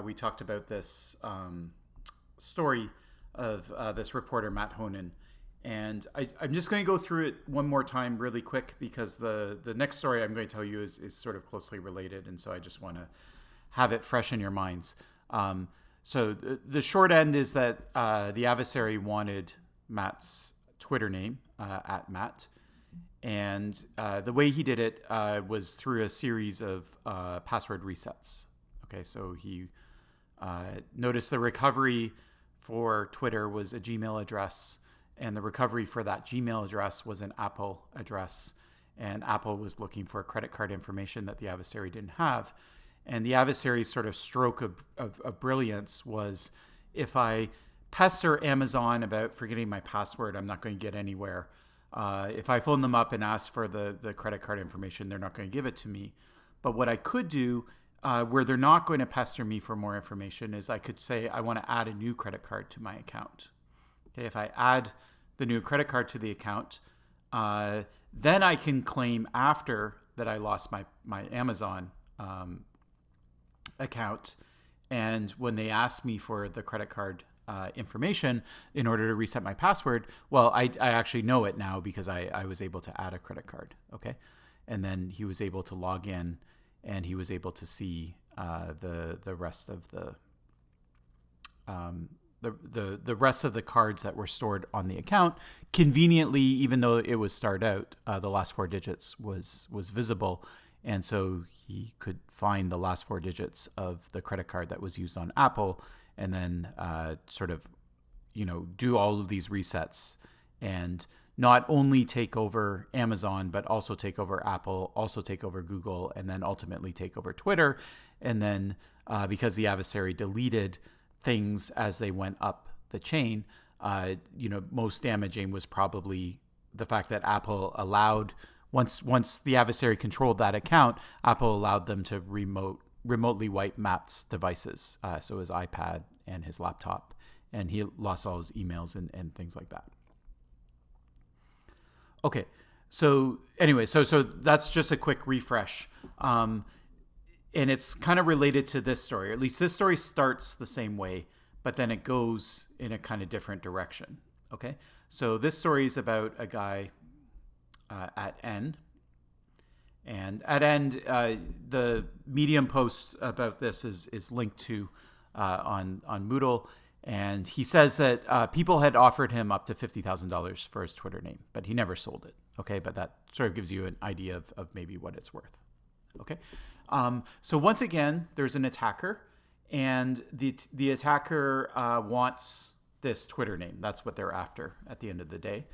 we talked about this story of this reporter, Matt Honan. And I'm just going to go through it one more time really quick because the next story I'm going to tell you is sort of closely related. And so I just want to have it fresh in your minds. So the short end is that the adversary wanted Matt's Twitter name, at Matt. And the way he did it was through a series of password resets. Okay, so he noticed the recovery for Twitter was a Gmail address, and the recovery for that Gmail address was an Apple address. And Apple was looking for credit card information that the adversary didn't have. And the adversary's sort of stroke of brilliance was, if I pester Amazon about forgetting my password, I'm not going to get anywhere. If I phone them up and ask for the credit card information, they're not going to give it to me. But what I could do, where they're not going to pester me for more information, is I could say I want to add a new credit card to my account. Okay, if I add the new credit card to the account, then I can claim after that I lost my Amazon account. And when they ask me for the credit card information in order to reset my password, well, I actually know it now because I was able to add a credit card. Okay. And then he was able to log in and he was able to see the rest of the rest of the cards that were stored on the account. Conveniently, even though it was starred out, the last four digits was visible. And so he could find the last four digits of the credit card that was used on Apple, and then sort of, do all of these resets and not only take over Amazon, but also take over Apple, also take over Google, and then ultimately take over Twitter. And then because the adversary deleted things as they went up the chain, most damaging was probably the fact that Apple allowed, once the adversary controlled that account, Apple allowed them to remotely wipe Matt's devices, so his iPad and his laptop, and he lost all his emails and things like that. Okay, so anyway, so that's just a quick refresh, and it's kind of related to this story, or at least this story starts the same way, but then it goes in a kind of different direction. Okay, so this story is about a guy at N. And at End, the Medium post about this is linked to on Moodle. And he says that people had offered him up to $50,000 for his Twitter name, but he never sold it. Okay, but that sort of gives you an idea of maybe what it's worth. Okay, so once again, there's an attacker, and the attacker wants this Twitter name. That's what they're after at the end of the day.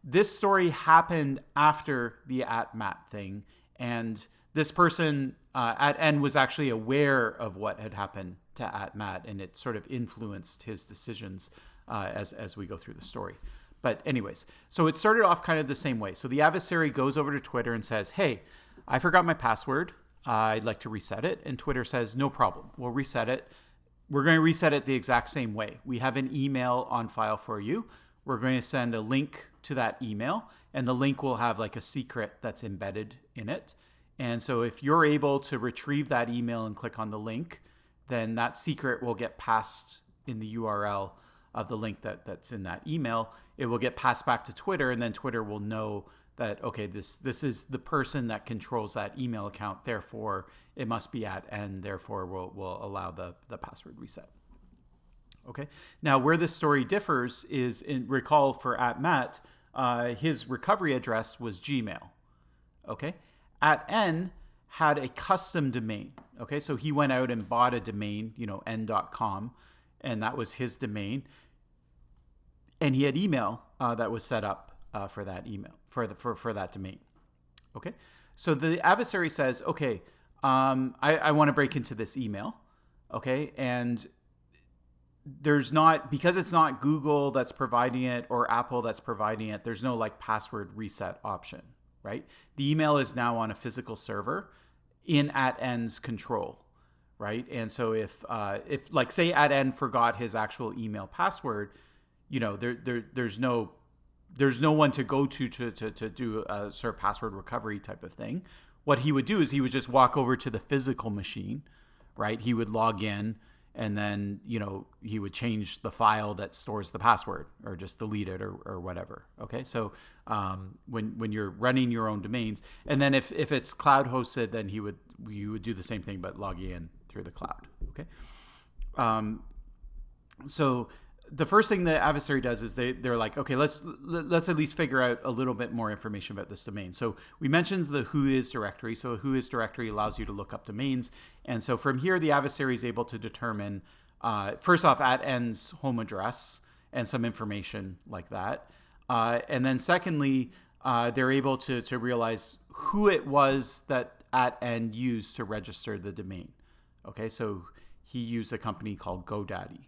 This story happened after the @Matt thing, and this person at N was actually aware of what had happened to @Matt, and it sort of influenced his decisions as we go through the story. But anyways, so it started off kind of the same way. So the adversary goes over to Twitter and says, "Hey, I forgot my password. I'd like to reset it." And Twitter says, "No problem. We'll reset it. We're going to reset it the exact same way. We have an email on file for you. We're going to send a link to that email, and the link will have like a secret that's embedded in it. And so if you're able to retrieve that email and click on the link, then that secret will get passed in the URL of the link that's in that email. It will get passed back to Twitter, and then Twitter will know that, okay, this is the person that controls that email account. Therefore, it must be at N. Therefore, we'll allow the password reset." Okay. Now, where this story differs is recall for @Matt, his recovery address was Gmail. Okay. @N had a custom domain. Okay. So he went out and bought a domain, n.com, and that was his domain. And he had email that was set up for that email, for that domain. Okay. So the adversary says, okay, I want to break into this email. Okay. And because it's not Google that's providing it or Apple that's providing it, there's no like password reset option, right? The email is now on a physical server in @N's control, right? And so if like say @N forgot his actual email password, there's no one to go to do a sort of password recovery type of thing. What he would do is he would just walk over to the physical machine, right? He would log in, and then, he would change the file that stores the password, or just delete it, or whatever. Okay, so when you're running your own domains, and then if it's cloud hosted, then you would do the same thing, but logging in through the cloud. Okay, so the first thing the adversary does is they're like, okay, let's at least figure out a little bit more information about this domain. So we mentioned the whois directory. So the whois directory allows you to look up domains. And so from here, the adversary is able to determine, first off, @n's home address and some information like that. And then secondly, they're able to realize who it was that @n used to register the domain. Okay, so he used a company called GoDaddy.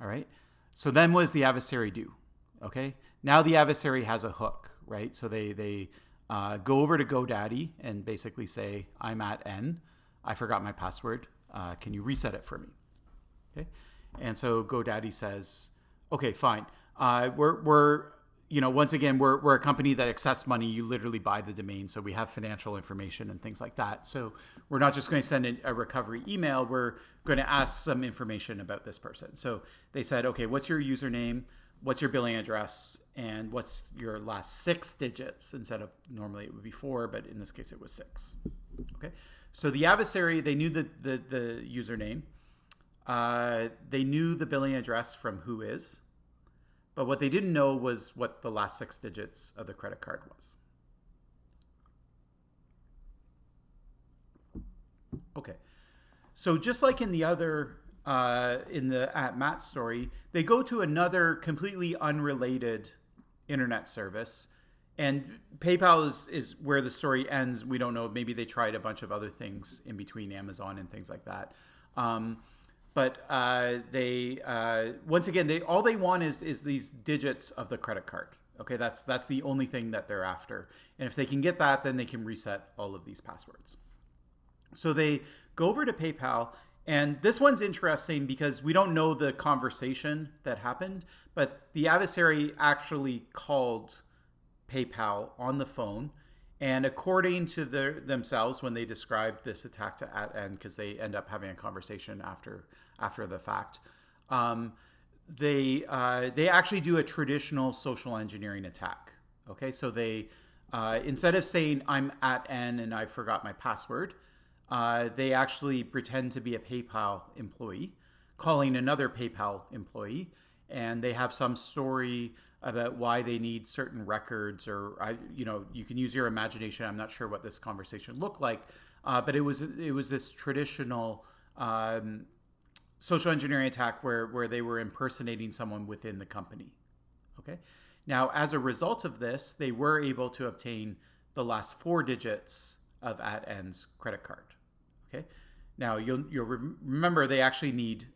All right. So then what does the adversary do? Okay. Now the adversary has a hook, right? So they go over to GoDaddy and basically say, I'm @n. I forgot my password. Can you reset it for me? Okay. And so GoDaddy says, okay, fine. We're once again, we're a company that accepts money. You literally buy the domain. So we have financial information and things like that. So we're not just going to send a recovery email. We're going to ask some information about this person. So they said, okay, what's your username? What's your billing address? And what's your last 6 digits? Instead of, normally it would be 4, but in this case it was 6. Okay. So the adversary, they knew the username. They knew the billing address from whois. But what they didn't know was what the last 6 digits of the credit card was. Okay. So just like in the other, in the @Matt story, they go to another completely unrelated internet service. And PayPal is where the story ends. We don't know. Maybe they tried a bunch of other things in between, Amazon and things like that. But they once again, all they want is these digits of the credit card. Okay, that's the only thing that they're after. And if they can get that, then they can reset all of these passwords. So they go over to PayPal, and this one's interesting because we don't know the conversation that happened, but the adversary actually called PayPal on the phone. And according to themselves, when they described this attack to @n, because they end up having a conversation after the fact, they actually do a traditional social engineering attack. Okay, so they instead of saying I'm @n and I forgot my password, they actually pretend to be a PayPal employee, calling another PayPal employee, and they have some story about why they need certain records, or you can use your imagination. I'm not sure what this conversation looked like, but it was this traditional social engineering attack where they were impersonating someone within the company. Okay, now as a result of this, they were able to obtain the last 4 digits of @n's credit card. Okay, now you'll remember they actually need.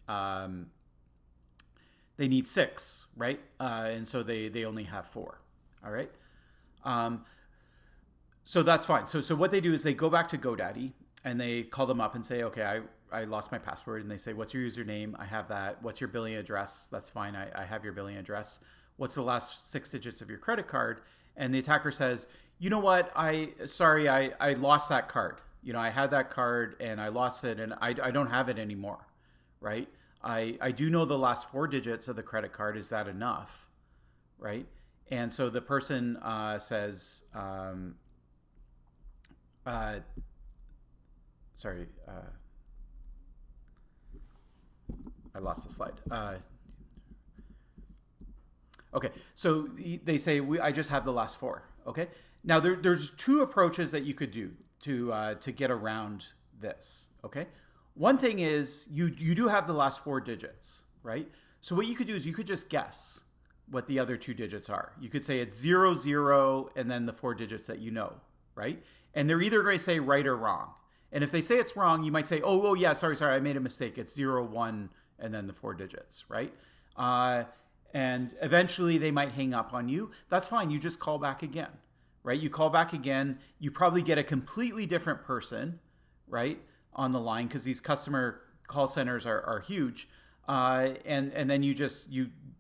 They need 6, right? And so they only have 4. All right. So that's fine. So what they do is they go back to GoDaddy and they call them up and say, okay, I lost my password. And they say, what's your username? I have that. What's your billing address? That's fine. I have your billing address. What's the last 6 digits of your credit card? And the attacker says, you know what? I lost that card. I had that card and I lost it, and I don't have it anymore, right? I do know the last 4 digits of the credit card. Is that enough? Right? And so the person says, sorry, I lost the slide. Okay, so they say, I just have the last 4. Okay, now there's 2 approaches that you could do to get around this. Okay. One thing is you do have the last 4 digits, right? So what you could do is you could just guess what the other 2 digits are. You could say it's 00 and then the 4 digits that you know, right? And they're either going to say right or wrong. And if they say it's wrong, you might say, oh yeah, sorry, I made a mistake. It's 01 and then the 4 digits, right? And eventually they might hang up on you. That's fine. You just call back again, right? You call back again. You probably get a completely different person, right, on the line, because these customer call centers are huge. And then you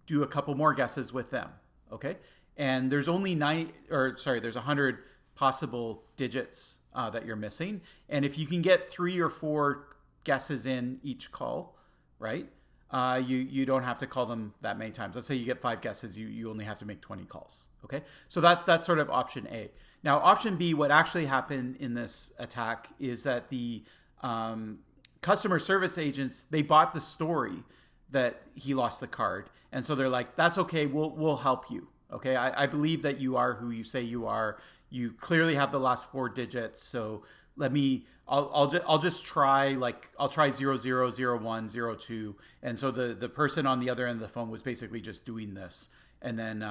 do a couple more guesses with them. Okay. And there's only there's 100 possible digits that you're missing. And if you can get 3 or 4 guesses in each call, right? You don't have to call them that many times. Let's say you get 5 guesses, you only have to make 20 calls. Okay, so that's sort of option A. Now, option B, what actually happened in this attack is that the customer service agents, they bought the story that he lost the card, and so they're like, "That's okay, we'll help you." Okay, I believe that you are who you say you are. You clearly have the last 4 digits, so I'll just try, like, I'll try 000102. And so the person on the other end of the phone was basically just doing this. And then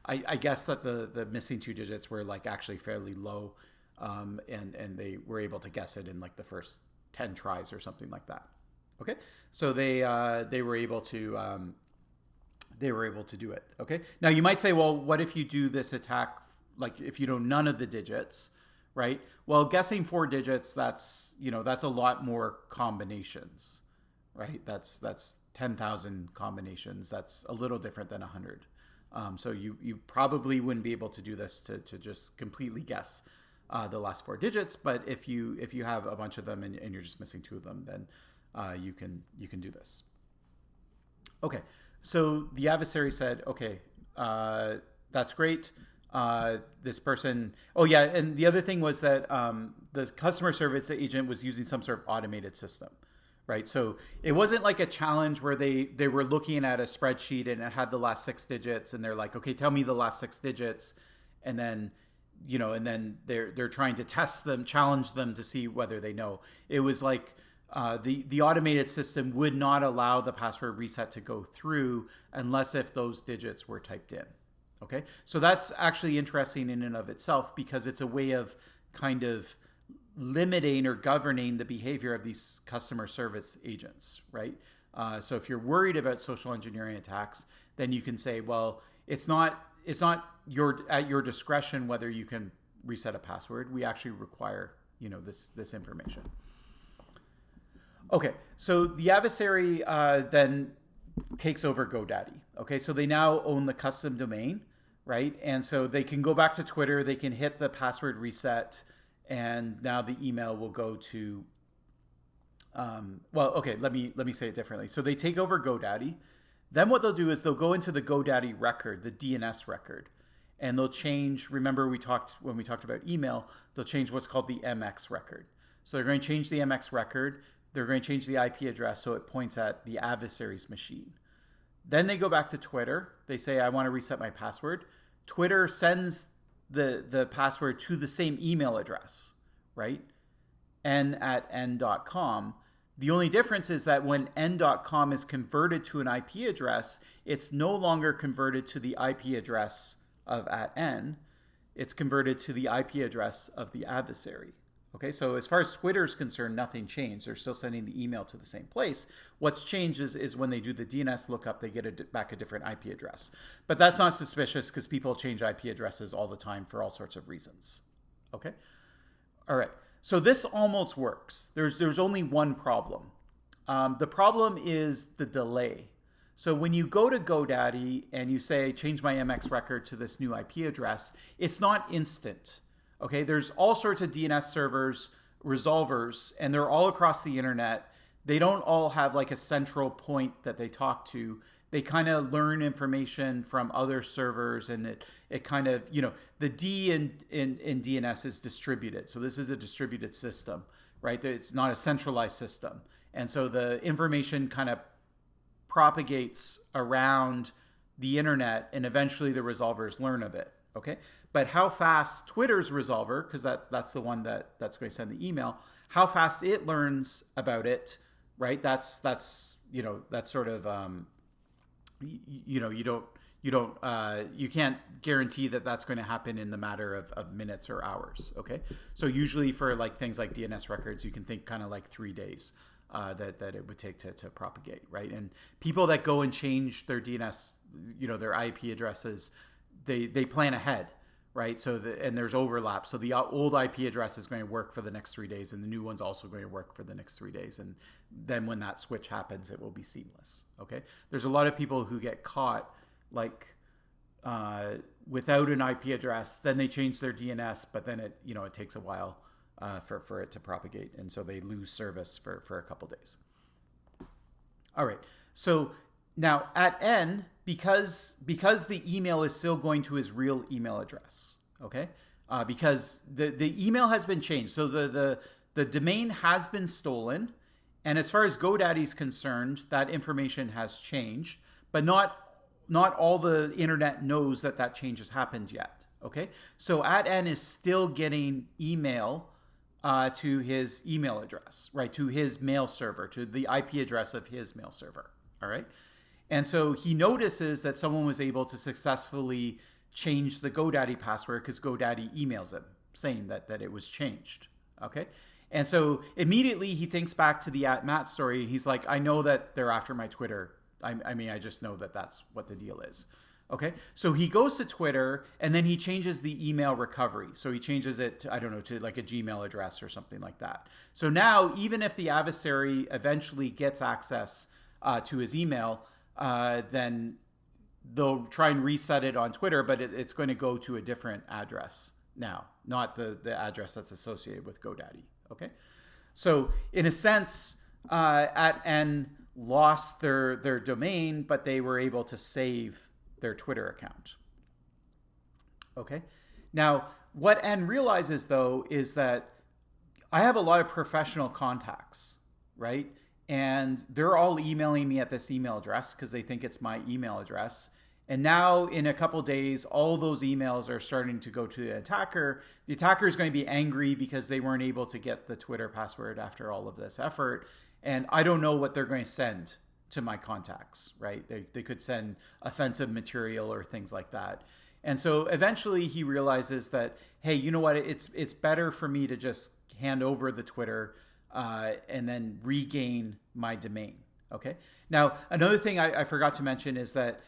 I guess that the missing 2 digits were like actually fairly low, and they were able to guess it in like the first 10 tries or something like that. Okay, so they were able to do it. Okay, now you might say, well, what if you do this attack, like if you know none of the digits, right? Well, guessing 4 digits, that's a lot more combinations, right? That's 10,000 combinations. That's a little different than 100. So you probably wouldn't be able to do this to just completely guess the last 4 digits. But if you have a bunch of them and you're just missing 2 of them, then you can do this. Okay, so the adversary said, okay, that's great. This person, oh yeah, and the other thing was that the customer service agent was using some sort of automated system, right? So it wasn't like a challenge where they were looking at a spreadsheet and it had the last 6 digits, and they're like, okay, tell me the last 6 digits, and then they're trying to test them, challenge them to see whether they know. It was like the automated system would not allow the password reset to go through unless if those digits were typed in. Okay, so that's actually interesting in and of itself, because it's a way of kind of limiting or governing the behavior of these customer service agents, right? So if you're worried about social engineering attacks, then you can say, well, it's not at your discretion whether you can reset a password. We actually require this information. Okay, so the adversary then takes over GoDaddy. Okay, so they now own the custom domain, right? And so they can go back to Twitter, they can hit the password reset, and now the email will go to, well, okay, let me say it differently. So they take over GoDaddy. Then what they'll do is they'll go into the GoDaddy record, the DNS record, and they'll change, remember when we talked about email, they'll change what's called the MX record. So they're going to change the MX record. They're going to change the IP address so it points at the adversary's machine. Then they go back to Twitter. They say, I want to reset my password. Twitter sends the password to the same email address, right? n@n.com. The only difference is that when n.com is converted to an IP address, it's no longer converted to the IP address of @n. It's converted to the IP address of the adversary. Okay, so as far as Twitter is concerned, nothing changed. They're still sending the email to the same place. What's changed is when they do the DNS lookup, they get back a different IP address. But that's not suspicious because people change IP addresses all the time for all sorts of reasons. Okay, all right. So this almost works. There's only one problem. The problem is the delay. So when you go to GoDaddy and you say, change my MX record to this new IP address, it's not instant. Okay, there's all sorts of DNS servers, resolvers, and they're all across the internet. They don't all have like a central point that they talk to. They kind of learn information from other servers, and it kind of, the D in DNS is distributed. So this is a distributed system, right? It's not a centralized system. And so the information kind of propagates around the internet, and eventually the resolvers learn of it. Okay, but how fast Twitter's resolver, because that's the one that's going to send the email, how fast it learns about it, right? That's sort of you can't guarantee that that's going to happen in the matter of minutes or hours. Okay, so usually for like things like DNS records, you can think kind of like 3 days that it would take to propagate, right? And people that go and change their DNS, their IP addresses, they plan ahead, right? So and there's overlap. So the old IP address is going to work for the next 3 days, and the new one's also going to work for the next 3 days. And then when that switch happens, it will be seamless. Okay. There's a lot of people who get caught like without an IP address, then they change their DNS, but then it takes a while for it to propagate. And so they lose service for a couple days. All right. So now at N, because the email is still going to his real email address, okay? Because the email has been changed. So the domain has been stolen. And as far as GoDaddy's concerned, that information has changed, but not all the internet knows that change has happened yet. Okay, so @N is still getting email to his email address, right? To his mail server, to the IP address of his mail server. All right, and so he notices that someone was able to successfully change the GoDaddy password because GoDaddy emails him saying that it was changed. Okay. And so immediately he thinks back to the @Matt story. He's like, I know that they're after my Twitter. I mean, I just know that that's what the deal is. Okay. So he goes to Twitter and then he changes the email recovery. So he changes it to, I don't know, to like a Gmail address or something like that. So now, even if the adversary eventually gets access to his email, then they'll try and reset it on Twitter, but it's going to go to a different address now, not the address that's associated with GoDaddy. Okay, so in a sense, @N lost their domain, but they were able to save their Twitter account. Okay, now what N realizes though is that I have a lot of professional contacts, right? And they're all emailing me at this email address because they think it's my email address. And now in a couple days, all those emails are starting to go to the attacker. The attacker is going to be angry because they weren't able to get the Twitter password after all of this effort. And I don't know what they're going to send to my contacts, right? They could send offensive material or things like that. And so eventually he realizes that, hey, you know what? It's better for me to just hand over the Twitter and then regain my domain. Okay. Now, another thing I forgot to mention is that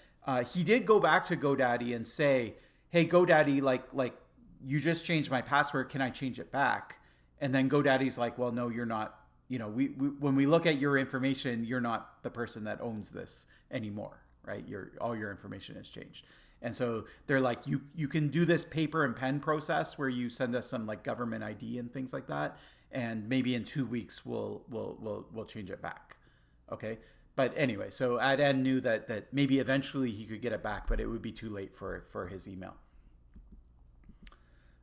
he did go back to GoDaddy and say, hey, GoDaddy, like you just changed my password. Can I change it back? And then GoDaddy's like, well, no, you're not. You know, when we look at your information, you're not the person that owns this anymore, right? All your information has changed. And so they're like, you can do this paper and pen process where you send us some like government ID and things like that. And maybe in 2 weeks, we'll change it back. Okay. But anyway, so @N knew that maybe eventually he could get it back, but it would be too late for his email.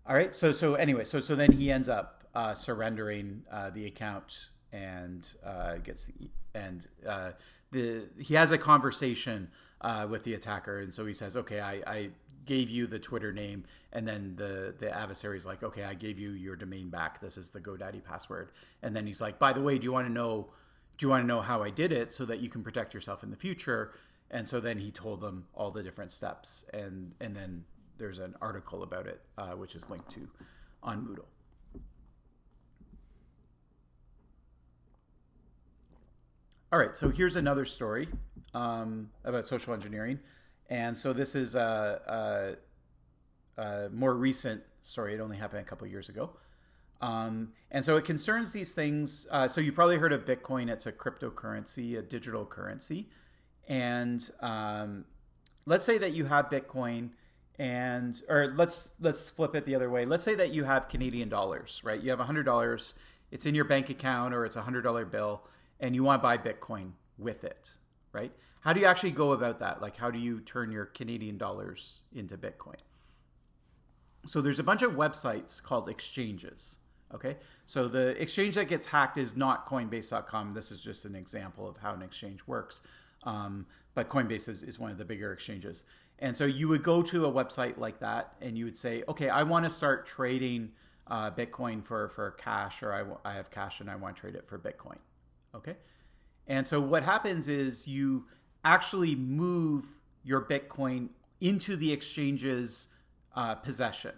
All right. So anyway, so then he ends up surrendering the account and gets he has a conversation with the attacker, and so he says, okay, I gave you the Twitter name, and then the adversary's like, okay, I gave you your domain back. This is the GoDaddy password. And then he's like, by the way, do you want to know how I did it so that you can protect yourself in the future? And so then he told them all the different steps, and then there's an article about it, which is linked to on Moodle. All right, so here's another story about social engineering. And so this is a more recent story. It only happened a couple of years ago. And so it concerns these things. So you probably heard of Bitcoin. It's a cryptocurrency, a digital currency. And let's say that you have Bitcoin, or let's flip it the other way. Let's say that you have Canadian dollars, right? You have $100. It's in your bank account, or it's a $100 bill, and you want to buy Bitcoin with it, right? How do you actually go about that? Like, how do you turn your Canadian dollars into Bitcoin? So there's a bunch of websites called exchanges. Okay, so the exchange that gets hacked is not Coinbase.com. This is just an example of how an exchange works. But Coinbase is one of the bigger exchanges. And so you would go to a website like that and you would say, okay, I want to start trading Bitcoin for cash, or I have cash and I want to trade it for Bitcoin. Okay. And so what happens is you actually move your Bitcoin into the exchange's possession.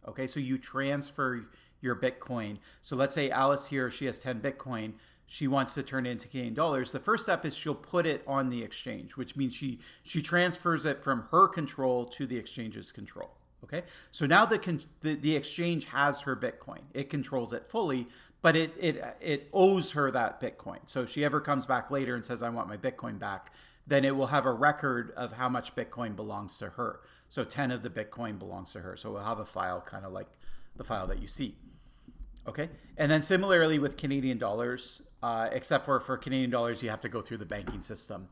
Okay. So you transfer your Bitcoin. So let's say Alice here, she has 10 Bitcoin. She wants to turn it into Canadian dollars. The first step is she'll put it on the exchange, which means she transfers it from her control to the exchange's control. Okay. So now the exchange has her Bitcoin. It controls it fully, but it owes her that Bitcoin. So if she ever comes back later and says, I want my Bitcoin back, then it will have a record of how much Bitcoin belongs to her. So 10 of the Bitcoin belongs to her. So we'll have a file kind of like the file that you see. Okay. And then similarly with Canadian dollars, except for Canadian dollars, you have to go through the banking system.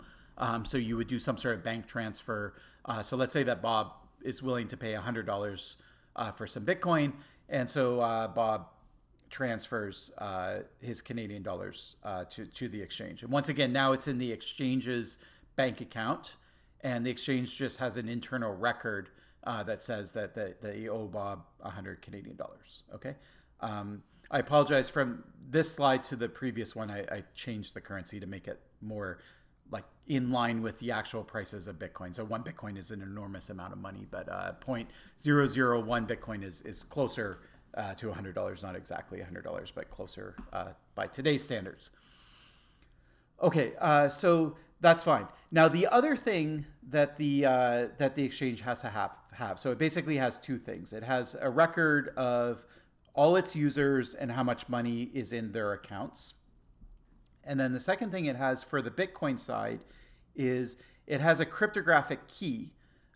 So you would do some sort of bank transfer. So let's say that Bob is willing to pay $100 for some Bitcoin. And so Bob transfers his Canadian dollars to the exchange. And once again, now it's in the exchange's bank account. And the exchange just has an internal record that says that you owe Bob 100 Canadian dollars. Okay. I apologize, from this slide to the previous one, I changed the currency to make it more like in line with the actual prices of Bitcoin. So one Bitcoin is an enormous amount of money, but 0.001 Bitcoin is closer to $100, not exactly $100, but closer by today's standards. Okay, so that's fine. Now the other thing that the exchange has to have, so it basically has two things. It has a record of all its users and how much money is in their accounts. And then the second thing it has for the Bitcoin side is it has a cryptographic key.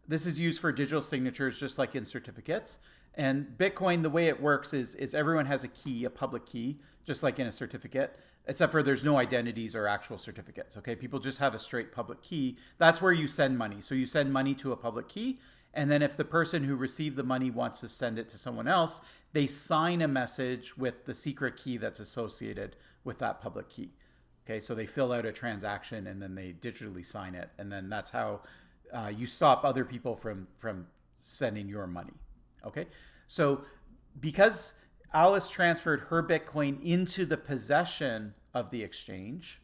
This is used for digital signatures, just like in certificates. And Bitcoin, the way it works is everyone has a key, a public key, just like in a certificate, except for there's no identities or actual certificates. Okay, people just have a straight public key. That's where you send money. So you send money to a public key. And then if the person who received the money wants to send it to someone else, they sign a message with the secret key that's associated with that public key. Okay, so they fill out a transaction and then they digitally sign it. And then that's how you stop other people from sending your money. Okay, so because Alice transferred her Bitcoin into the possession of the exchange,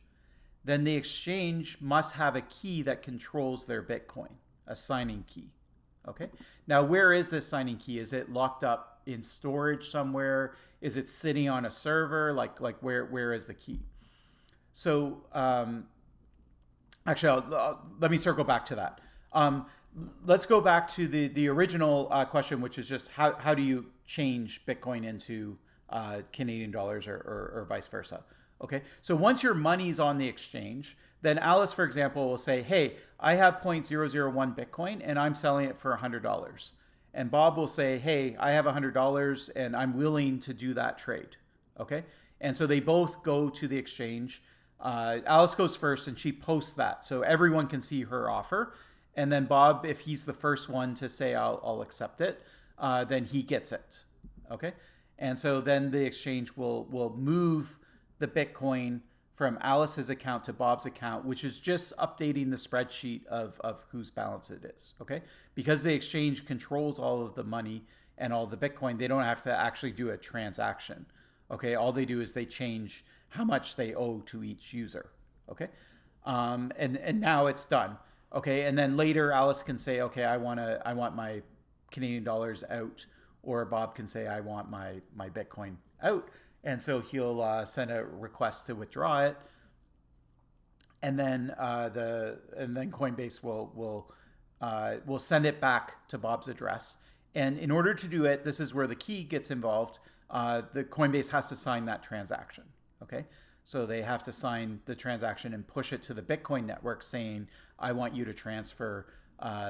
then the exchange must have a key that controls their Bitcoin, a signing key. Okay. Now, where is this signing key? Is it locked up in storage somewhere? Is it sitting on a server? Like where is the key? So, actually, let me circle back to that. Let's go back to the original question, which is just how do you change Bitcoin into Canadian dollars or vice versa? Okay. So once your money's on the exchange, then Alice, for example, will say, hey, I have 0.001 Bitcoin and I'm selling it for $100. And Bob will say, hey, I have $100 and I'm willing to do that trade. Okay. And so they both go to the exchange. Alice goes first and she posts that so everyone can see her offer. And then Bob, if he's the first one to say, I'll accept it, then he gets it. Okay. And so then the exchange will move the Bitcoin from Alice's account to Bob's account, which is just updating the spreadsheet of whose balance it is. Okay. Because the exchange controls all of the money and all the Bitcoin, they don't have to actually do a transaction. Okay. All they do is they change how much they owe to each user. Okay. And now it's done. Okay. And then later Alice can say, okay, I want my Canadian dollars out, or Bob can say, I want my Bitcoin out. And so he'll send a request to withdraw it, and then Coinbase will send it back to Bob's address. And in order to do it, this is where the key gets involved. The Coinbase has to sign that transaction. Okay, so they have to sign the transaction and push it to the Bitcoin network, saying, "I want you to transfer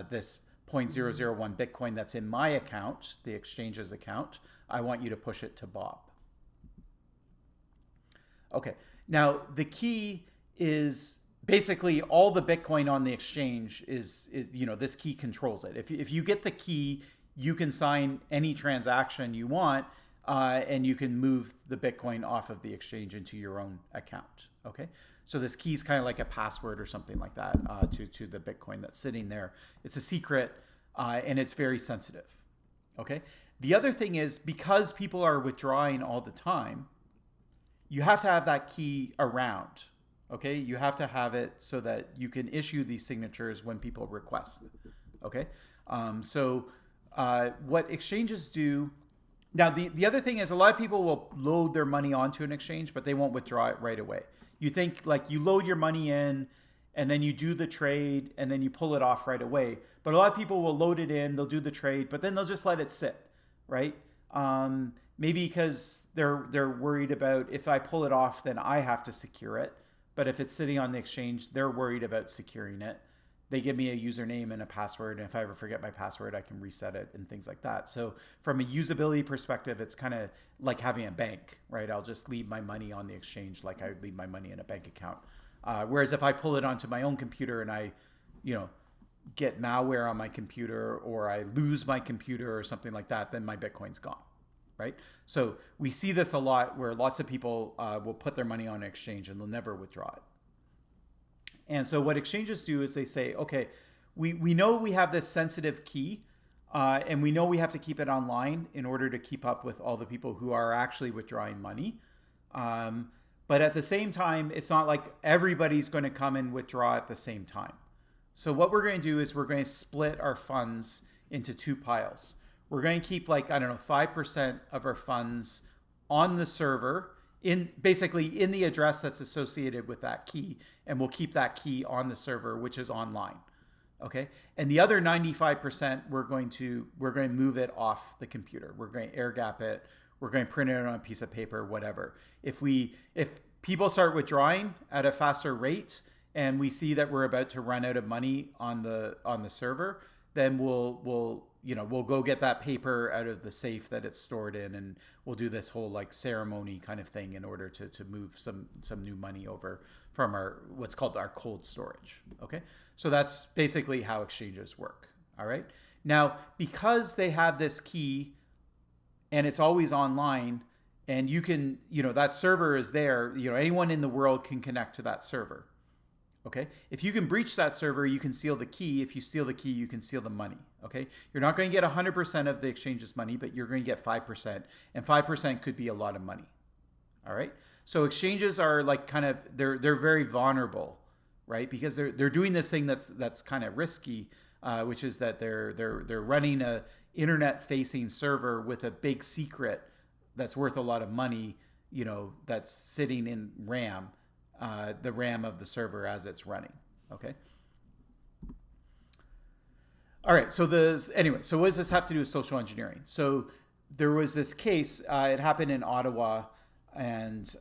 this 0.001 Bitcoin that's in my account, the exchange's account. I want you to push it to Bob." Okay, now the key is basically all the Bitcoin on the exchange is this key controls it. If you get the key, you can sign any transaction you want, and you can move the Bitcoin off of the exchange into your own account. Okay, so this key is kind of like a password or something like that to the Bitcoin that's sitting there. It's a secret, and it's very sensitive. Okay, the other thing is, because people are withdrawing all the time, you have to have that key around. Okay, you have to have it so that you can issue these signatures when people request it. Okay, what exchanges do now, the other thing is, a lot of people will load their money onto an exchange, but they won't withdraw it right away. You think like you load your money in and then you do the trade and then you pull it off right away. But a lot of people will load it in, they'll do the trade, but then they'll just let it sit, right? Maybe because they're worried about, if I pull it off, then I have to secure it. But if it's sitting on the exchange, they're worried about securing it. they give me a username and a password, and if I ever forget my password, I can reset it and things like that. So from a usability perspective, it's kind of like having a bank, right? I'll just leave my money on the exchange like I would leave my money in a bank account. Whereas if I pull it onto my own computer and I, you know, get malware on my computer, or I lose my computer or something like that, then my Bitcoin's gone, right? So we see this a lot where lots of people will put their money on an exchange and they'll never withdraw it. And so what exchanges do is they say, okay, we know we have this sensitive key, and we know we have to keep it online in order to keep up with all the people who are actually withdrawing money. But at the same time, it's not like everybody's going to come and withdraw at the same time. So what we're going to do is we're going to split our funds into two piles. We're going to keep, like, I don't know, 5% of our funds on the server, basically in the address that's associated with that key, and we'll keep that key on the server, which is online. Okay? And the other 95%, we're going to move it off the computer. We're going to air gap it. We're going to print it on a piece of paper, whatever. If people start withdrawing at a faster rate, and we see that we're about to run out of money on the server, then we'll go get that paper out of the safe that it's stored in, and we'll do this whole like ceremony kind of thing in order to move some new money over from what's called our cold storage. Okay, so that's basically how exchanges work. All right, now because they have this key and it's always online, and you can, that server is there, anyone in the world can connect to that server. Okay, if you can breach that server, you can steal the key. If you steal the key, you can steal the money. Okay, you're not going to get 100% of the exchange's money, but you're going to get 5%, and 5% could be a lot of money. All right, so exchanges are like they're very vulnerable, right? Because they're doing this thing that's kind of risky, which is that they're running a internet-facing server with a big secret that's worth a lot of money, that's sitting in RAM. The RAM of the server as it's running. Okay. All right. So what does this have to do with social engineering? So there was this case. It happened in Ottawa, and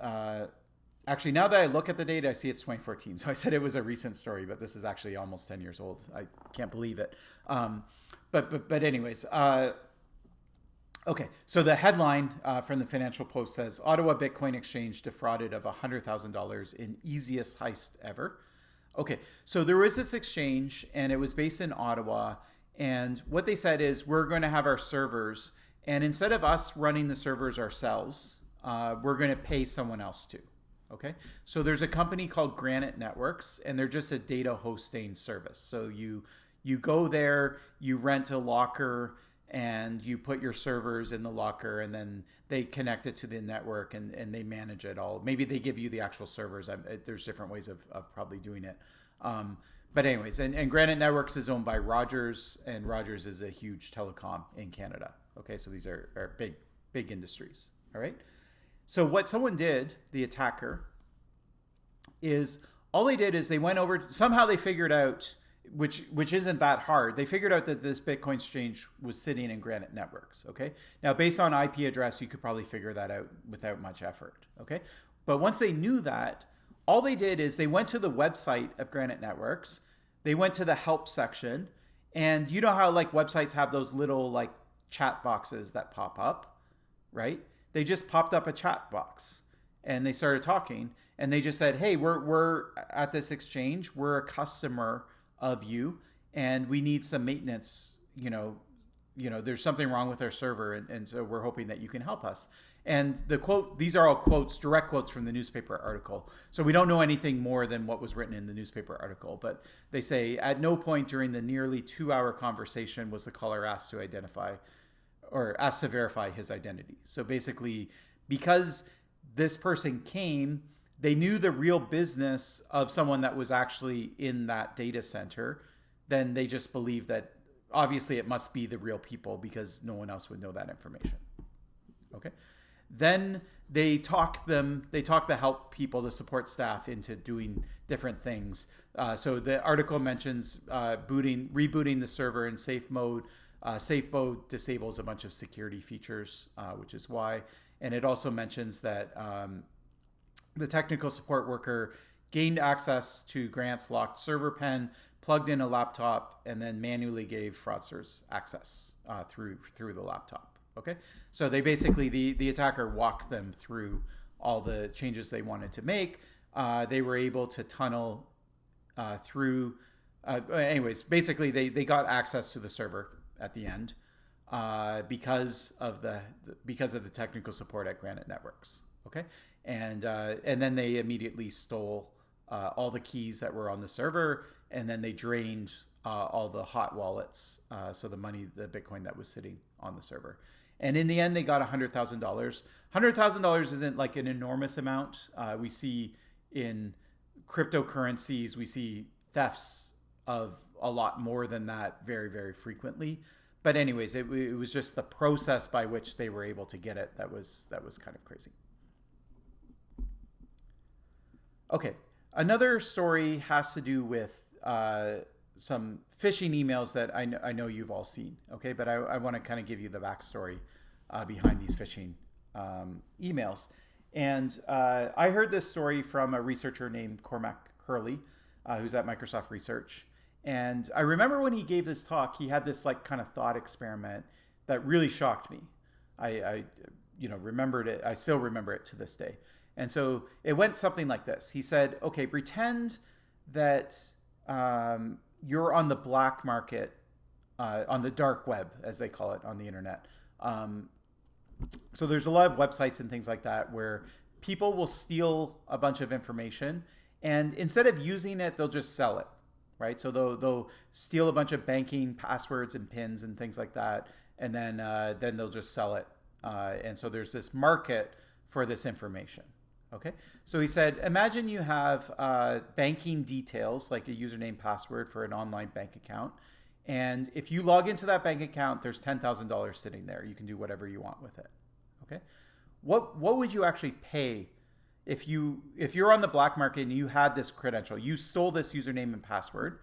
actually, now that I look at the date, I see it's 2014. So I said it was a recent story, but this is actually almost 10 years old. I can't believe it. But anyways. Okay, so the headline from the Financial Post says, Ottawa Bitcoin Exchange defrauded of $100,000 in easiest heist ever. Okay, so there was this exchange, and it was based in Ottawa, and what they said is, we're going to have our servers, and instead of us running the servers ourselves, we're going to pay someone else to. Okay, so there's a company called Granite Networks, and they're just a data hosting service. So you go there, you rent a locker, and you put your servers in the locker, and then they connect it to the network, and they manage it all. Maybe they give you the actual servers. There's different ways of probably doing it. But anyways, and Granite Networks is owned by Rogers, and Rogers is a huge telecom in Canada. Okay, so these are big industries. All right. So what someone did, the attacker, is all they did is they went over, somehow they figured out, which isn't that hard. They figured out that this Bitcoin exchange was sitting in Granite Networks, okay? Now, based on IP address, you could probably figure that out without much effort, okay? But once they knew that, all they did is they went to the website of Granite Networks, they went to the help section, and you know how like websites have those little like chat boxes that pop up, right? They just popped up a chat box, and they started talking, and they just said, hey, we're at this exchange, we're a customer of you, and we need some maintenance, there's something wrong with our server, and so we're hoping that you can help us. And the quote, these are all quotes, direct quotes from the newspaper article, so we don't know anything more than what was written in the newspaper article, but they say, at no point during the nearly 2-hour conversation was the caller asked to verify his identity. So basically, because this person came, they knew the real business of someone that was actually in that data center, then they just believed that obviously it must be the real people because no one else would know that information. Okay. Then they talk the help people, the support staff, into doing different things. So the article mentions rebooting the server in safe mode. Safe mode disables a bunch of security features, which is why. And it also mentions that the technical support worker gained access to Grant's locked server pen, plugged in a laptop, and then manually gave fraudsters access through the laptop. Okay, so they basically the attacker walked them through all the changes they wanted to make. They were able to tunnel through. Anyways, basically they got access to the server at the end because of the technical support at Granite Networks. Okay, and then they immediately stole all the keys that were on the server, and then they drained all the hot wallets, so the money, the Bitcoin that was sitting on the server. And in the end, they got $100,000. $100,000 isn't like an enormous amount. We see in cryptocurrencies, we see thefts of a lot more than that very, very frequently. But anyways, it was just the process by which they were able to get it that was kind of crazy. Okay, another story has to do with some phishing emails that I know you've all seen. Okay, but I want to kind of give you the backstory behind these phishing emails. And I heard this story from a researcher named Cormac Hurley, who's at Microsoft Research. And I remember when he gave this talk, he had this like kind of thought experiment that really shocked me. I remembered it. I still remember it to this day. And so it went something like this. He said, okay, pretend that you're on the black market, on the dark web, as they call it on the internet. So there's a lot of websites and things like that where people will steal a bunch of information, and instead of using it, they'll just sell it, right? So they'll steal a bunch of banking passwords and pins and things like that, and then they'll just sell it. And so there's this market for this information. Okay, so he said, imagine you have banking details like a username, password for an online bank account. And if you log into that bank account, there's $10,000 sitting there. You can do whatever you want with it. Okay, what would you actually pay if you're on the black market and you had this credential? You stole this username and password.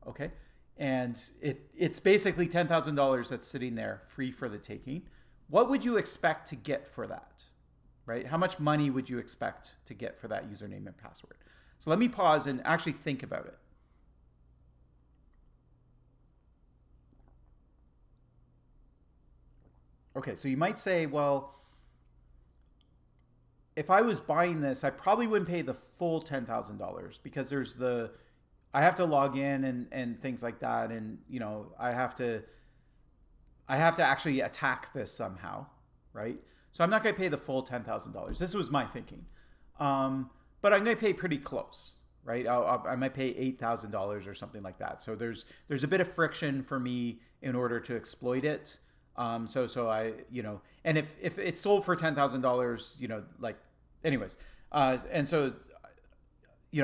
Okay, and it's basically $10,000 that's sitting there free for the taking. What would you expect to get for that? Right? How much money would you expect to get for that username and password? So let me pause and actually think about it. Okay, so you might say, well, if I was buying this, I probably wouldn't pay the full $10,000 because I have to log in and things like that, and I have to actually attack this somehow, right? So I'm not going to pay the full $10,000. This was my thinking, but I'm going to pay pretty close, right? I might pay $8,000 or something like that. So there's a bit of friction for me in order to exploit it. So I, and if it's sold for $10,000, anyways, and so,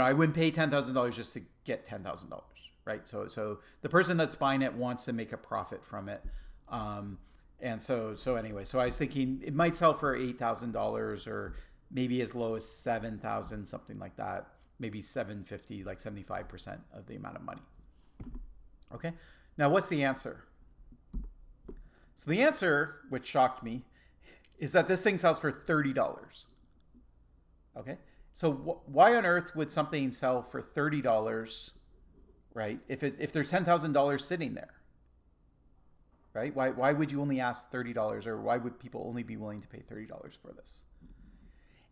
I wouldn't pay $10,000 just to get $10,000, right? So the person that's buying it wants to make a profit from it. And so anyway, so I was thinking it might sell for $8,000 or maybe as low as $7,000, something like that. Maybe $750, like 75% of the amount of money. Okay. Now, what's the answer? So the answer, which shocked me, is that this thing sells for $30. Okay. So why on earth would something sell for $30, right? If there's $10,000 sitting there? Right? Why would you only ask $30, or why would people only be willing to pay $30 for this?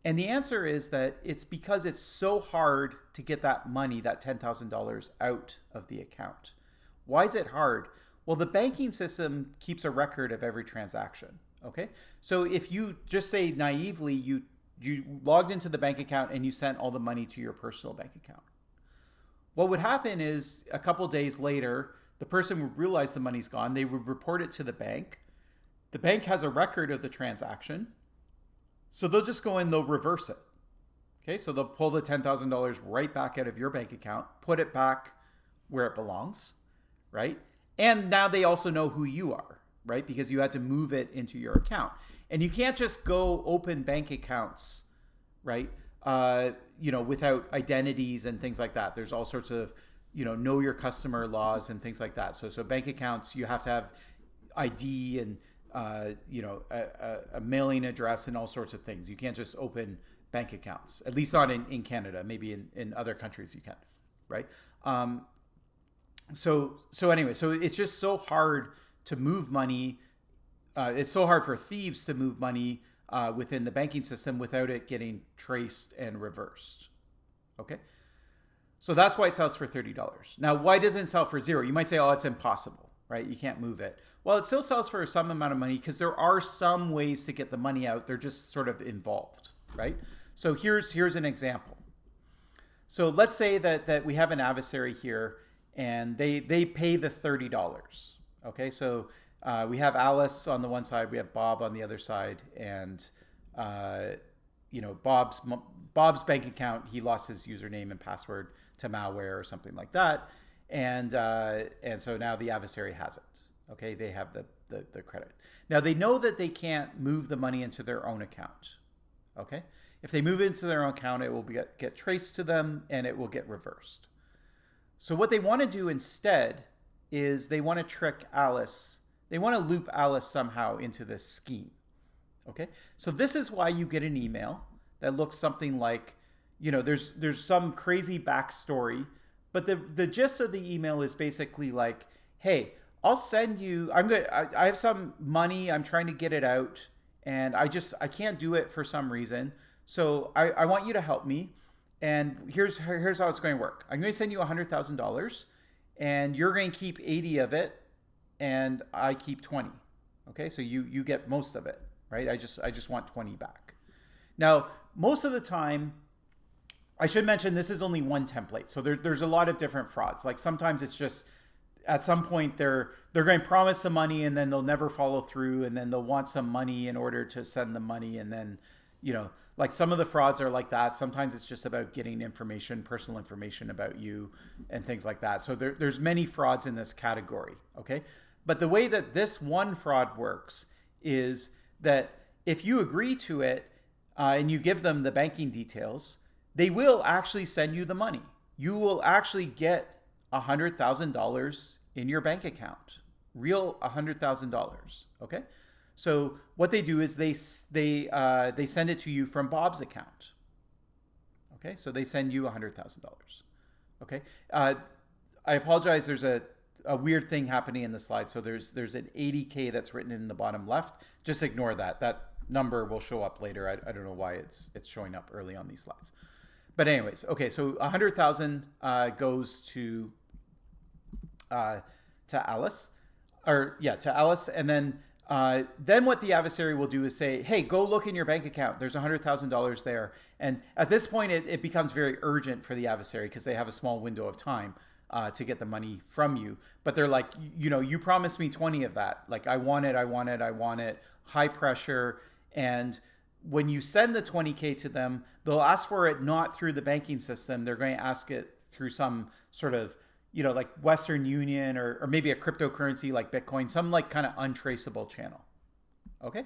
And the answer is that it's because it's so hard to get that money, that $10,000 out of the account. Why is it hard? Well, the banking system keeps a record of every transaction. Okay? So if you just say naively, you logged into the bank account and you sent all the money to your personal bank account. What would happen is a couple days later, the person would realize the money's gone. They would report it to the bank. The bank has a record of the transaction. So they'll just go in, they'll reverse it. Okay, so they'll pull the $10,000 right back out of your bank account, put it back where it belongs, right? And now they also know who you are, right? Because you had to move it into your account. And you can't just go open bank accounts, right? Without identities and things like that. There's all sorts of know your customer laws and things like that. So bank accounts, you have to have ID and, a mailing address and all sorts of things. You can't just open bank accounts, at least not in Canada. Maybe in other countries you can, right? So anyway, so it's just so hard to move money. It's so hard for thieves to move money within the banking system without it getting traced and reversed. Okay, so that's why it sells for $30. Now, why doesn't it sell for zero? You might say, oh, it's impossible, right? You can't move it. Well, it still sells for some amount of money because there are some ways to get the money out. They're just sort of involved, right? So here's an example. So let's say that we have an adversary here and they pay the $30. Okay, so we have Alice on the one side, we have Bob on the other side, and Bob's bank account, he lost his username and password to malware or something like that, and so now the adversary has it. Okay, they have the credit. Now they know that they can't move the money into their own account. Okay, if they move it into their own account, it will get traced to them and it will get reversed. So what they want to do instead is they want to trick Alice. They want to loop Alice somehow into this scheme. Okay, so this is why you get an email that looks something like, there's some crazy backstory, but the gist of the email is basically like, hey, I'll send you. I have some money. I'm trying to get it out, and I can't do it for some reason. So I want you to help me. And here's how it's going to work. I'm going to send you $100,000, and you're going to keep 80 of it, and I keep 20. Okay, so you get most of it, right? I just want 20 back. Now, most of the time, I should mention this is only one template. So there's a lot of different frauds. Like sometimes it's just at some point they're going to promise the money and then they'll never follow through, and then they'll want some money in order to send the money, and then like some of the frauds are like that. Sometimes it's just about getting information, personal information about you and things like that. So there's many frauds in this category. Okay, but the way that this one fraud works is that if you agree to it and you give them the banking details, they will actually send you the money. You will actually get $100,000 in your bank account, real $100,000. Okay, so what they do is they send it to you from Bob's account. Okay, so they send you $100,000. Okay, I apologize. There's a weird thing happening in the slide. So there's an 80K that's written in the bottom left. Just ignore that. That number will show up later. I don't know why it's showing up early on these slides. But anyways, okay, so 100,000 goes to Alice, to Alice, and then what the adversary will do is say, hey, go look in your bank account. There's $100,000 there. And at this point, it becomes very urgent for the adversary because they have a small window of time to get the money from you. But they're like, you promised me 20 of that. Like, I want it, high pressure. And when you send the 20K to them, they'll ask for it not through the banking system. They're going to ask it through some sort of, like Western Union or maybe a cryptocurrency like Bitcoin, some like kind of untraceable channel. Okay.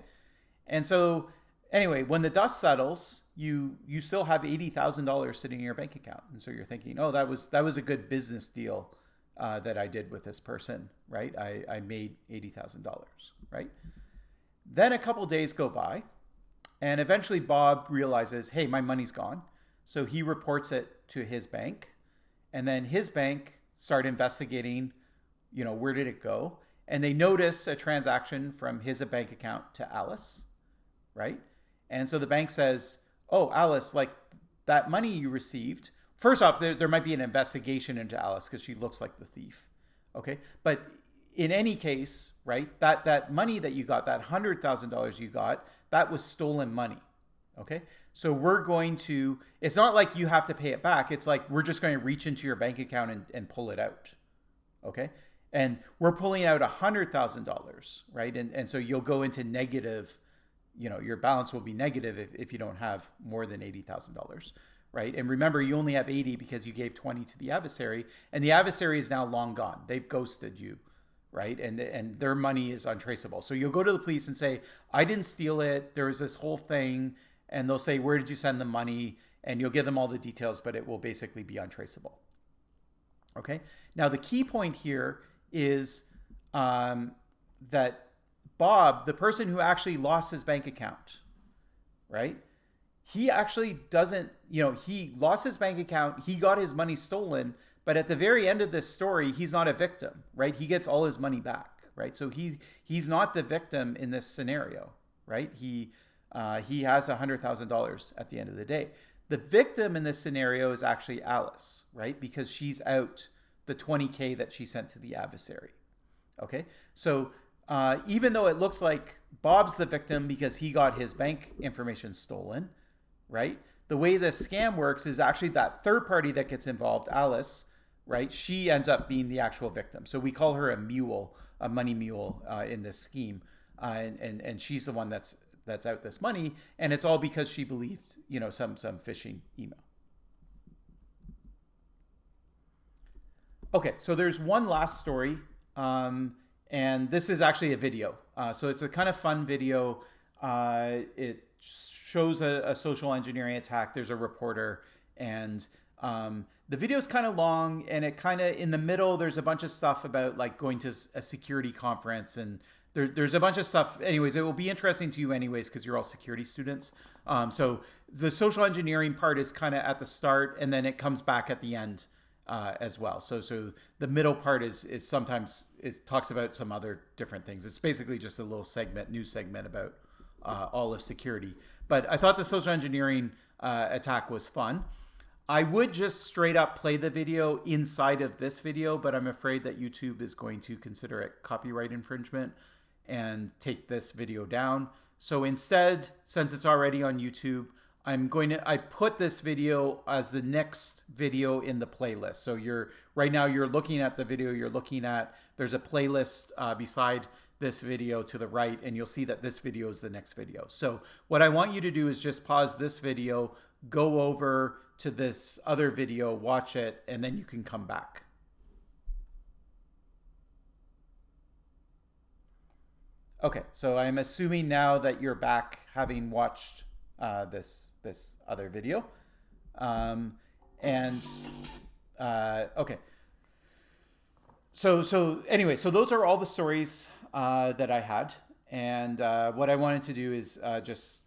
And so anyway, when the dust settles, you still have $80,000 sitting in your bank account. And so you're thinking, oh, that was a good business deal that I did with this person, right? I made $80,000, right? Then a couple days go by, and eventually Bob realizes, hey, my money's gone. So he reports it to his bank, and then his bank start investigating, where did it go? And they notice a transaction from his bank account to Alice, right? And so the bank says, oh, Alice, like that money you received, first off, there might be an investigation into Alice because she looks like the thief, okay? But in any case, right, that money that you got, that $100,000 you got, that was stolen money, okay? So we're going to, it's not like you have to pay it back. It's like we're just going to reach into your bank account and pull it out, okay? And we're pulling out $100,000, right? And so you'll go into negative, your balance will be negative if you don't have more than $80,000, right? And remember, you only have 80 because you gave 20 to the adversary, and the adversary is now long gone. They've ghosted you, right? And their money is untraceable. So you'll go to the police and say, I didn't steal it. There was this whole thing. And they'll say, where did you send the money? And you'll give them all the details, but it will basically be untraceable. Okay. Now, the key point here is that Bob, the person who actually lost his bank account, right? he actually doesn't, he lost his bank account, he got his money stolen, but at the very end of this story, he's not a victim, right? He gets all his money back, right? So he's not the victim in this scenario, right? He has $100,000 at the end of the day. The victim in this scenario is actually Alice, right? Because she's out the 20K that she sent to the adversary. Okay, so even though it looks like Bob's the victim because he got his bank information stolen, right? The way this scam works is actually that third party that gets involved, Alice, right? She ends up being the actual victim. So we call her a mule, a money mule in this scheme, and she's the one that's out this money, and it's all because she believed, some phishing email. Okay, so there's one last story, and this is actually a video. So it's a kind of fun video. It shows a social engineering attack. There's a reporter, and the video is kind of long, and it kind of, in the middle, there's a bunch of stuff about like going to a security conference, and there's a bunch of stuff. Anyways, it will be interesting to you anyways because you're all security students. So the social engineering part is kind of at the start, and then it comes back at the end as well. So the middle part is sometimes it talks about some other different things. It's basically just a little news segment about all of security. But I thought the social engineering attack was fun. I would just straight up play the video inside of this video, but I'm afraid that YouTube is going to consider it copyright infringement and take this video down. So instead, since it's already on YouTube, I put this video as the next video in the playlist. So right now you're looking at the video there's a playlist beside this video to the right, and you'll see that this video is the next video. So what I want you to do is just pause this video, go over to this other video, watch it, and then you can come back. Okay, so I'm assuming now that you're back having watched this other video. Okay. So anyway, so those are all the stories that I had. And what I wanted to do is just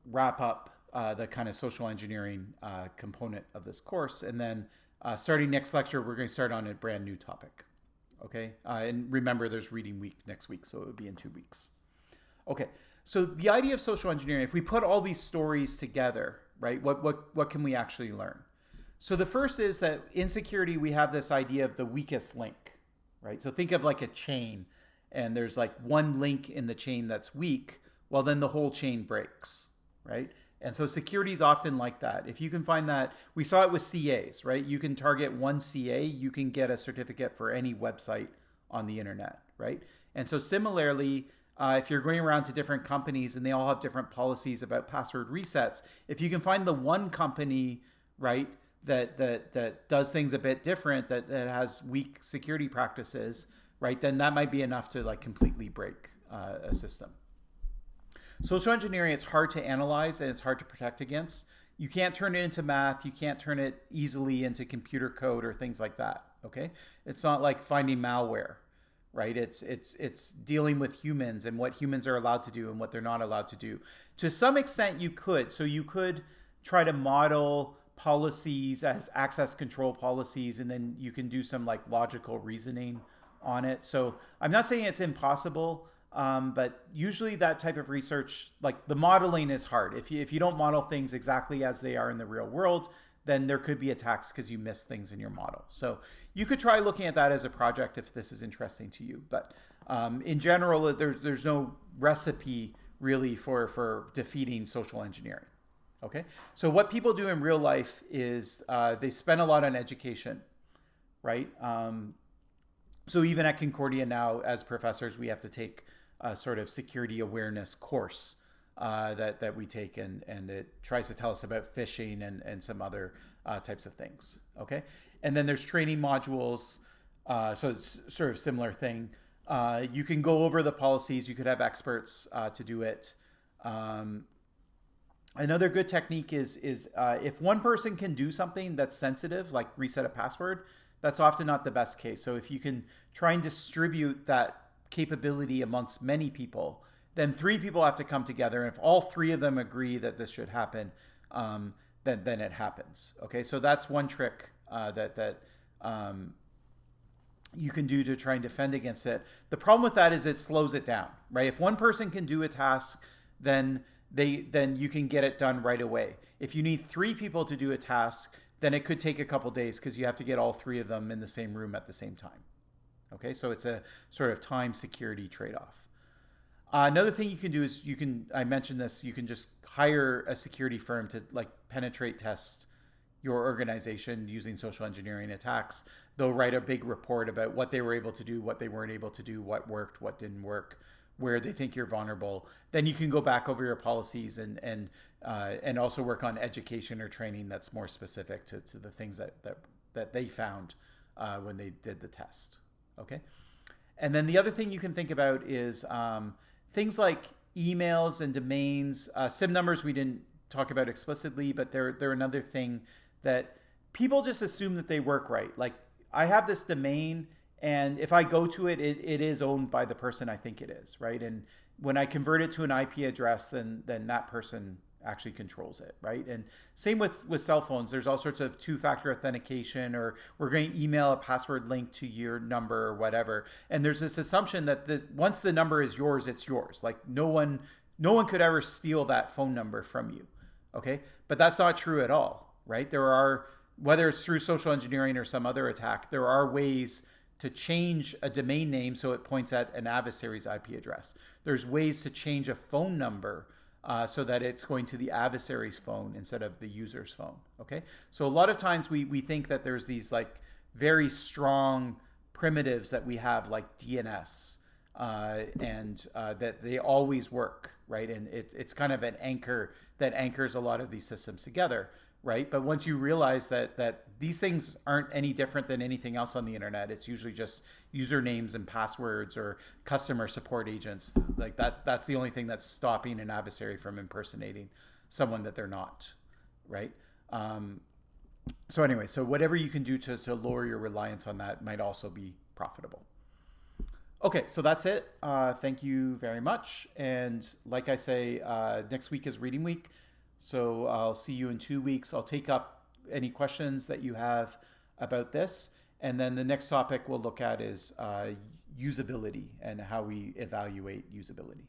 wrap up the kind of social engineering component of this course. And then starting next lecture, we're going to start on a brand new topic. Okay. And remember, there's reading week next week, so it would be in 2 weeks. Okay. So the idea of social engineering, if we put all these stories together, right, what can we actually learn? So the first is that in security, we have this idea of the weakest link, right? So think of like a chain, and there's like one link in the chain that's weak, well, then the whole chain breaks, right? And so security is often like that. If you can find that, we saw it with CAs, right? You can target one CA, you can get a certificate for any website on the internet, right? And so similarly, if you're going around to different companies and they all have different policies about password resets, if you can find the one company, right, that does things a bit different, that has weak security practices, right, then that might be enough to like completely break a system. Social engineering is hard to analyze and it's hard to protect against. You can't turn it into math. You can't turn it easily into computer code or things like that. Okay, it's not like finding malware, right? It's dealing with humans and what humans are allowed to do and what they're not allowed to do. To some extent, you could. So you could try to model policies as access control policies, and then you can do some like logical reasoning on it. So I'm not saying it's impossible. But usually that type of research, like the modeling is hard. If you don't model things exactly as they are in the real world, then there could be attacks because you miss things in your model. So you could try looking at that as a project if this is interesting to you. But in general, there's no recipe really for defeating social engineering. Okay, so what people do in real life is they spend a lot on education, right? So even at Concordia now, as professors, we have to take a sort of security awareness course that we take, and it tries to tell us about phishing and some other types of things. Okay, and then there's training modules, so it's sort of similar thing. You can go over the policies. You could have experts to do it. Another good technique is if one person can do something that's sensitive, like reset a password, that's often not the best case. So if you can try and distribute that capability amongst many people, then 3 people have to come together. And if all 3 of them agree that this should happen, then it happens. Okay, so that's one trick that um, you can do to try and defend against it. The problem with that is it slows it down, right? If one person can do a task, then then you can get it done right away. If you need three people to do a task, then it could take a couple days because you have to get all three of them in the same room at the same time. Okay, so it's a sort of time security trade-off. Another thing you can do is I mentioned this, you can just hire a security firm to like penetrate test your organization using social engineering attacks. They'll write a big report about what they were able to do, what they weren't able to do, what worked, what didn't work, where they think you're vulnerable. Then you can go back over your policies and also work on education or training that's more specific to the things that they found when they did the test. Okay, and then the other thing you can think about is things like emails and domains. SIM numbers we didn't talk about explicitly, but they're another thing that people just assume that they work right. Like I have this domain, and if I go to it, it is owned by the person I think it is, right? And when I convert it to an IP address, then that person actually controls it, right? And same with cell phones. There's all sorts of two-factor authentication, or we're going to email a password link to your number or whatever. And there's this assumption that once the number is yours, it's yours. Like no one could ever steal that phone number from you, okay? But that's not true at all, right? There are, whether it's through social engineering or some other attack, there are ways to change a domain name so it points at an adversary's IP address. There's ways to change a phone number so that it's going to the adversary's phone instead of the user's phone. Okay, so a lot of times we think that there's these like very strong primitives that we have like DNS and that they always work, right? And it's kind of an anchor that anchors a lot of these systems together, right? But once you realize that these things aren't any different than anything else on the internet, it's usually just usernames and passwords or customer support agents. Like that's the only thing that's stopping an adversary from impersonating someone that they're not, right? So anyway, so whatever you can do to lower your reliance on that might also be profitable. Okay, so that's it. Thank you very much. And like I say, next week is reading week. So I'll see you in 2 weeks. I'll take up any questions that you have about this. And then the next topic we'll look at is usability and how we evaluate usability.